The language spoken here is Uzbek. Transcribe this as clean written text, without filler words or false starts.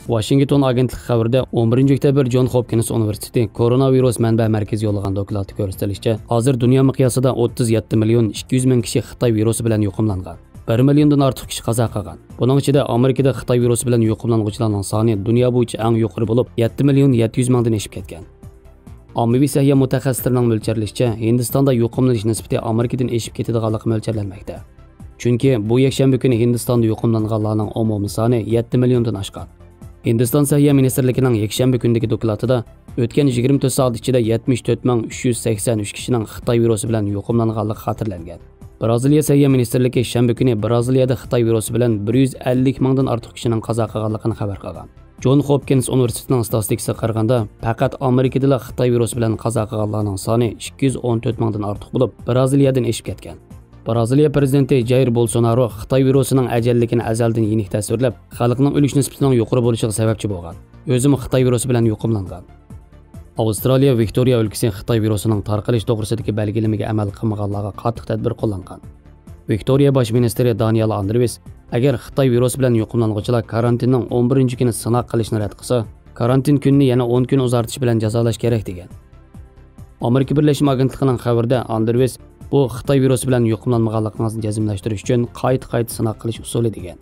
Washington agentlik xabarida 11-oktyabr John Hopkins Universiteti koronavirus manba markazi yo'llagan dokladda ko'rsatilishicha, hozir dunyo miqyosida 37 million 200 ming kishi Xitoy virusi bilan yuqumlangan. 1 milliondan ortiq kishi qazo qilgan. Buning ichida Amerikada Xitoy virusi bilan yuqumlanuvchilarning soni dunyo bo'yicha eng yuqori bo'lib, 7 million 700 mingdan oshib ketgan. Ommaviy sahya mutaxassislarining mo'ljallashicha, Hindistonda yuqumlanish nisbati Amerikadan oshib ketadiganligi mo'ljallanmoqda. Chunki bu yakshanba kuni Hindistonda yuqumlanganlarning umumiy soni 7 milliondan oshgan. Hindiston Sahya Ministerligining yakshanba kundagi dokladida o'tgan 24 soat ichida 74,383 kishining Xitoy virusi bilan yuqumlanganligi xotirlangan. Braziliya Sahya Ministerligi shanba kuni Braziliyada Xitoy virusi bilan 150 mingdan ortiq kishining qazo qilganligini xabar qilgan. John Hopkins Universitetining statistikasiga qaraganda, faqat Amerikada Xitoy virusi bilan qazo qilganlarning soni 214 mingdan ortiq bo'lib, Braziliyadan oshib ketgan. Braziliya prezidenti Jair Bolsonaro Xitoy virusining ajalligini azaldan yenik tasvirlab, xalqning o'lish nisbatining yuqori bo'lishiga sababchi bo'lgan. O'zim Xitoy virusi bilan yuqumlangan. Avstraliya Victoria o'lkasi Xitoy virusining tarqalish to'g'risidagi belgilamaga amal qilmaganlarga qattiq tadbir qo'llangan. Victoria bosh ministri Daniel Andrews, agar Xitoy virusi bilan yuqumlanuvchilar karantinning 11-kuni sinoq qilishni rad qilsa, karantin kunini yana 10 kun uzartish bilan jazolash kerak degan. Amerika Birlashma Agentligining xabarida Andrews bu Xitoy virusi bilan yuqumlanmaganligingizni jazmlashtirish uchun qayta sinoq qilish usuli degan.